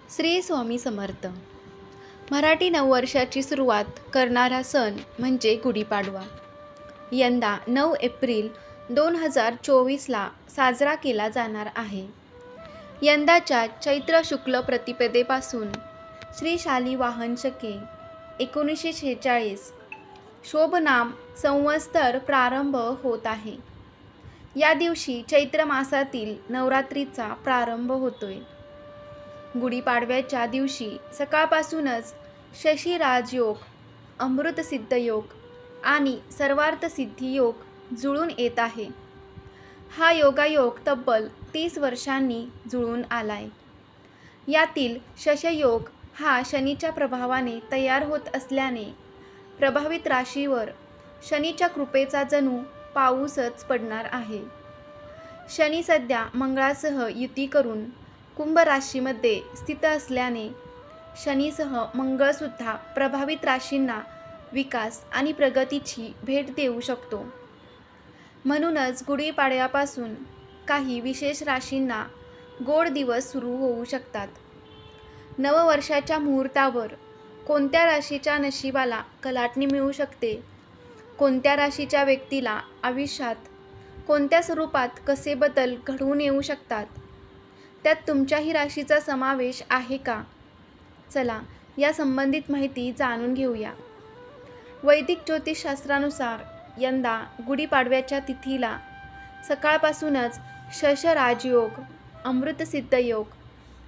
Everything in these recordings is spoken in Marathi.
श्री स्वामी समर्थ. मराठी नववर्षाची सुरुवात करणारा सण म्हणजे गुढीपाडवा. यंदा 9 एप्रिल 2024ला साजरा केला जाणार आहे. यंदाच्या चैत्र शुक्ल प्रतिपदेपासून श्री शालिवाहन शके 1946 शोभनाम संवत्सर प्रारंभ होत आहे. या दिवशी चैत्र मासातील नवरात्रीचा प्रारंभ होतोय. गुढीपाडव्याच्या दिवशी सकाळपासूनच शशी राजयोग, अमृत सिद्ध योग आणि सर्वार्थ सिद्धी योग जुळून येत आहे. हा योगायोग तब्बल 30 वर्षांनी जुळून आलाय. यातील शशयोग हा शनीच्या प्रभावाने तयार होत असल्याने प्रभावित राशीवर शनीच्या कृपेचा जणू पाऊसच पडणार आहे. शनी सध्या मंगळासह युती करून कुंभ राशीमध्ये स्थित असल्याने शनीसह मंगळसुद्धा प्रभावित राशींना विकास आणि प्रगतीची भेट देऊ शकतो. म्हणूनच गुढीपाडव्यापासून काही विशेष राशींना गोड दिवस सुरू होऊ शकतात. नववर्षाच्या मुहूर्तावर कोणत्या राशीच्या नशिबाला कलाटणी मिळू शकते, कोणत्या राशीच्या व्यक्तीला आयुष्यात कोणत्या स्वरूपात कसे बदल घडवून येऊ शकतात, त्यात तुमच्याही राशीचा समावेश आहे का? चला या संबंधित माहिती जाणून घेऊया. वैदिक ज्योतिषशास्त्रानुसार यंदा गुढीपाडव्याच्या तिथीला सकाळपासूनच शश राजयोग, अमृत सिद्ध योग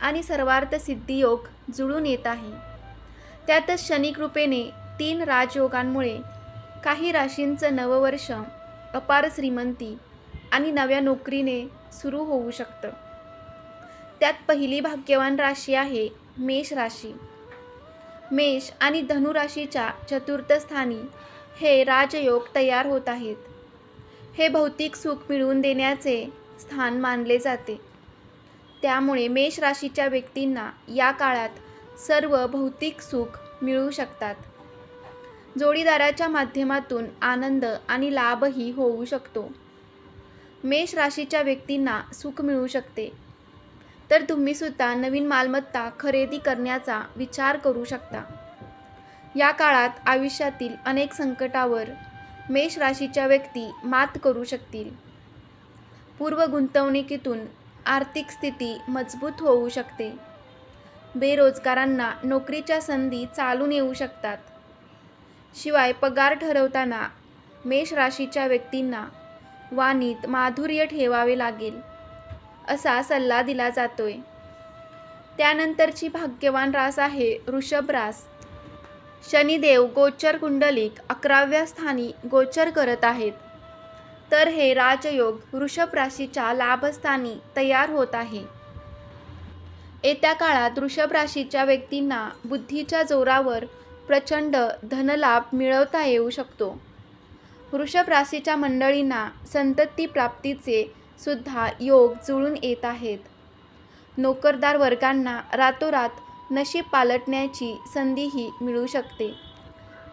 आणि सर्वार्थ सिद्धी योग जुळून येत आहे. त्यातच शनी कृपेने 3 राजयोगांमुळे काही राशींचं नववर्ष अपार श्रीमंती आणि नव्या नोकरीने सुरू होऊ शकतं. त्यात पहिली भाग्यवान राशी आहे मेष राशी. मेष आणि धनु राशीच्या चतुर्थ स्थानी हे राजयोग तयार होत आहेत. हे भौतिक सुख मिळवून देण्याचे स्थान मानले जाते. त्यामुळे मेष राशीच्या व्यक्तींना या काळात सर्व भौतिक सुख मिळू शकतात. जोडीदाराच्या माध्यमातून आनंद आणि लाभही होऊ शकतो. मेष राशीच्या व्यक्तींना सुख मिळू शकते, तर तुम्ही सुद्धा नवीन मालमत्ता खरेदी करण्याचा विचार करू शकता. या काळात आयुष्यातील अनेक संकटावर मेष राशीच्या व्यक्ती मात करू शकतील. पूर्व गुंतवणुकीतून आर्थिक स्थिती मजबूत होऊ शकते. बेरोजगारांना नोकरीच्या संधी चालून येऊ शकतात. शिवाय पगार ठरवताना मेष राशीच्या व्यक्तींना वाणीत माधुर्य ठेवावे लागेल असा सल्ला दिला जातोय. त्यानंतरची भाग्यवान रास आहे वृषभ रास. शनिदेव गोचर कुंडलिक 11व्या स्थानी गोचर करत आहेत, तर हे राजयोग वृषभ राशीच्या लाभस्थानी तयार होत आहे. येत्या काळात वृषभ राशीच्या व्यक्तींना बुद्धीच्या जोरावर प्रचंड धनलाभ मिळवता येऊ शकतो. वृषभ राशीच्या मंडळींना संतती प्राप्तीचे सुद्धा योग जुळून येत आहेत. नोकरदार वर्गांना रातोरात नशीब पालटण्याची संधीही मिळू शकते.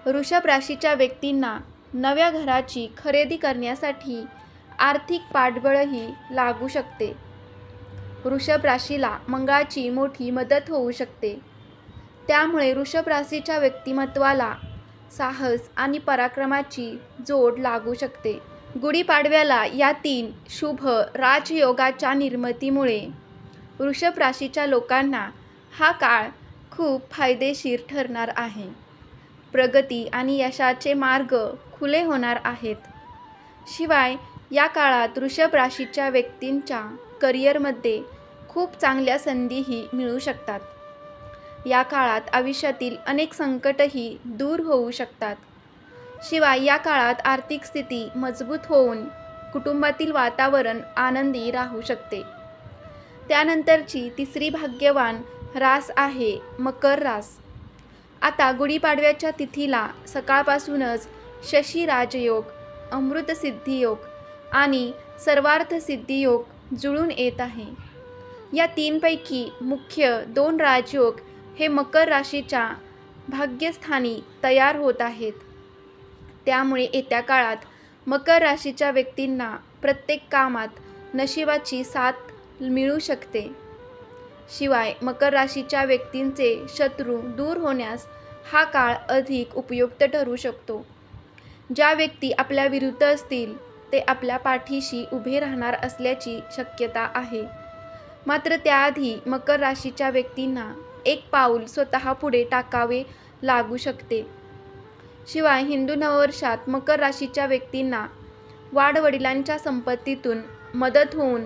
वृषभ राशीच्या व्यक्तींना नव्या घराची खरेदी करण्यासाठी आर्थिक पाठबळही लागू शकते. वृषभ राशीला मंगळाची मोठी मदत होऊ शकते. त्यामुळे वृषभ राशीच्या व्यक्तिमत्वाला साहस आणि पराक्रमाची जोड लागू शकते. गुढीपाडव्याला या 3 शुभ राजयोगाच्या निर्मितीमुळे वृषभ राशीच्या लोकांना हा काळ खूप फायदेशीर ठरणार आहे. प्रगती आणि यशाचे मार्ग खुले होणार आहेत. शिवाय या काळात वृषभ राशीच्या व्यक्तींच्या करिअरमध्ये खूप चांगल्या संधीही मिळू शकतात. या काळात आयुष्यातील अनेक संकटही दूर होऊ शकतात. शिवाय या काळात आर्थिक स्थिती मजबूत होऊन कुटुंबातील वातावरण आनंदी राहू शकते. त्यानंतरची तिसरी भाग्यवान रास आहे मकर रास. आता गुढीपाडव्याच्या तिथीला सकाळपासूनच शशी राजयोग, अमृत सिद्धी योग आणि सर्वार्थ सिद्धी योग जुळून येत आहे. या 3 पैकी मुख्य 2 राजयोग हे मकर राशीच्या भाग्यस्थानी तयार होत आहेत. त्यामुळे येत्या काळात मकर राशीच्या व्यक्तींना प्रत्येक कामात नशिबाची साथ मिळू शकते. शिवाय मकर राशीच्या व्यक्तींचे शत्रू दूर होण्यास हा काळ अधिक उपयुक्त ठरू शकतो. ज्या व्यक्ती आपल्या विरुद्ध असतील ते आपल्या पाठीशी उभे राहणार असल्याची शक्यता आहे. मात्र त्याआधी मकर राशीच्या व्यक्तींना एक पाऊल स्वतः पुढे टाकावे लागू शकते. शिवाय हिंदू नववर्षात मकर राशीच्या व्यक्तींना वाडवडिलांच्या संपत्तीतून मदत होऊन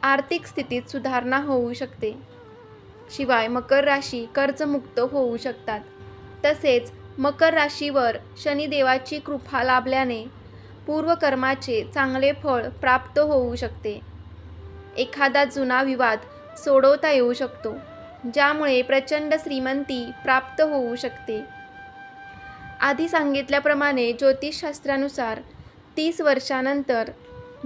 आर्थिक स्थितीत सुधारणा होऊ शकते. शिवाय मकर राशी कर्जमुक्त होऊ शकतात. तसेच मकर राशीवर शनिदेवाची कृपा लाभल्याने पूर्वकर्माचे चांगले फळ प्राप्त होऊ शकते. एखादा जुना विवाद सोडवता येऊ शकतो, ज्यामुळे प्रचंड श्रीमंती प्राप्त होऊ शकते. आधी सांगितल्याप्रमाणे ज्योतिषशास्त्रानुसार 30 वर्षानंतर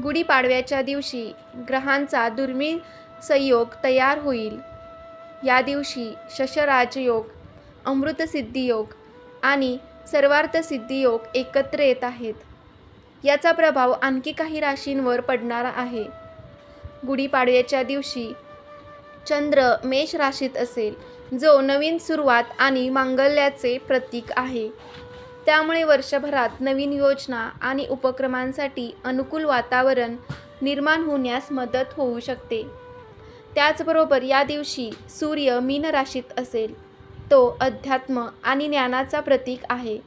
गुढीपाडव्याच्या दिवशी ग्रहांचा दुर्मिळ संयोग तयार होईल. या दिवशी शशराजयोग, अमृतसिद्धियोग आणि सर्वार्थसिद्धियोग एकत्र येत आहेत. याचा प्रभाव आणखी काही राशींवर पडणार आहे. गुढीपाडव्याच्या दिवशी चंद्र मेष राशीत असेल, जो नवीन सुरुवात आणि मांगल्याचे प्रतीक आहे. त्यामुळे वर्षभरात नवीन योजना आणि उपक्रमांसाठी अनुकूल वातावरण निर्माण होण्यास मदत होऊ शकते. त्याचबरोबर या दिवशी सूर्य मीन राशीत असेल, तो अध्यात्म आणि ज्ञानाचा प्रतीक आहे.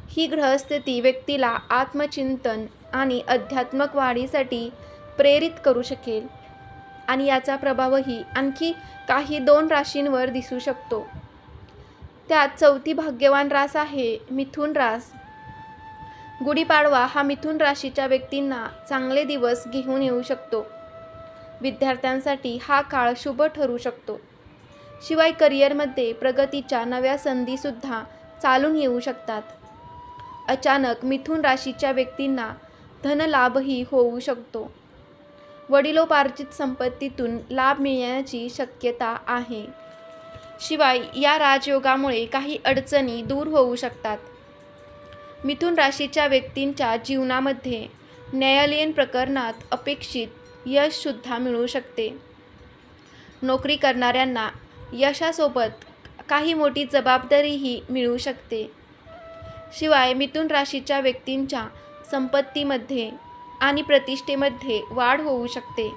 ही ग्रहस्थिती व्यक्तीला आत्मचिंतन आणि आध्यात्मिक वाढीसाठी प्रेरित करू शकेल आणि याचा प्रभावही आणखी काही 2 राशींवर दिसू शकतो. त्यात चौथी भाग्यवान रास आहे मिथुन रास. गुढीपाडवा हा मिथुन राशीच्या व्यक्तींना चांगले दिवस घेऊन येऊ शकतो. विद्यार्थ्यांसाठी हा काळ शुभ ठरू शकतो. शिवाय करिअरमध्ये प्रगतीच्या नव्या संधीसुद्धा चालून येऊ शकतात. अचानक मिथुन राशीच्या व्यक्तींना धनलाभही होऊ शकतो. वडिलोपार्जित संपत्तीतून लाभ मिळण्याची शक्यता आहे. शिवाय या राजयोगामुळे काही अडचणी दूर होऊ शकतात. मिथुन राशीच्या व्यक्तींच्या जीवनामध्ये न्यायालयीन प्रकरणात अपेक्षित यशसुद्धा मिळू शकते. नोकरी करणाऱ्यांना यशासोबत काही मोठी जबाबदारीही मिळू शकते. शिवाय मिथुन राशीच्या व्यक्तींच्या संपत्तीमध्ये आणि प्रतिष्ठेमध्ये वाढ होऊ शकते.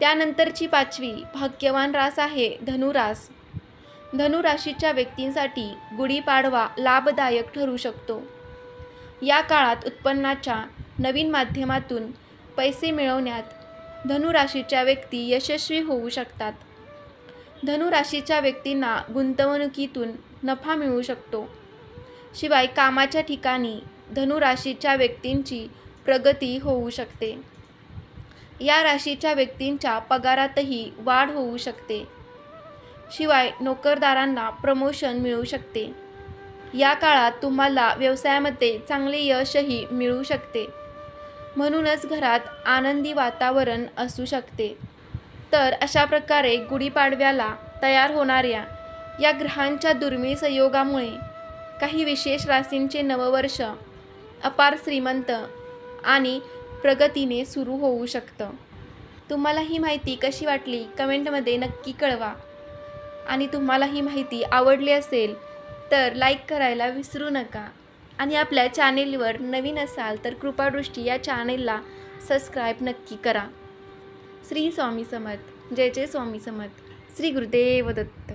त्यानंतरची 5वी भाग्यवान रास आहे धनुरास. धनुराशीच्या व्यक्तींसाठी गुढीपाडवा लाभदायक ठरू शकतो. या काळात उत्पन्नाच्या नवीन माध्यमातून पैसे मिळवण्यात धनुराशीच्या व्यक्ती यशस्वी होऊ शकतात. धनुराशीच्या व्यक्तींना गुंतवणुकीतून नफा मिळू शकतो. शिवाय कामाच्या ठिकाणी धनुराशीच्या व्यक्तींची प्रगती होऊ शकते. या राशीच्या व्यक्तींच्या पगारातही वाढ होऊ शकते. शिवाय नोकरदारांना प्रमोशन मिळू शकते. या काळात तुम्हाला व्यवसायामध्ये चांगले यशही मिळू शकते. म्हणूनच घरात आनंदी वातावरण असू शकते. तर अशा प्रकारे गुढीपाडव्याला तयार होणाऱ्या या ग्रहांच्या दुर्मिळ संयोगामुळे काही विशेष राशींचे नववर्ष अपार श्रीमंत आणि प्रगतीने सुरू होऊ शकतं. तुम्हाला ही माहिती कशी वाटली कमेंटमध्ये नक्की कळवा. आणि तुम्हाला ही माहिती आवडली असेल तर लाईक करायला विसरू नका. आणि आपल्या चॅनेलवर नवीन असाल तर कृपादृष्टी या चॅनेलला सबस्क्राईब नक्की करा. श्री स्वामी समर्थ. जय जय स्वामी समर्थ. श्री गुरुदेव दत्त.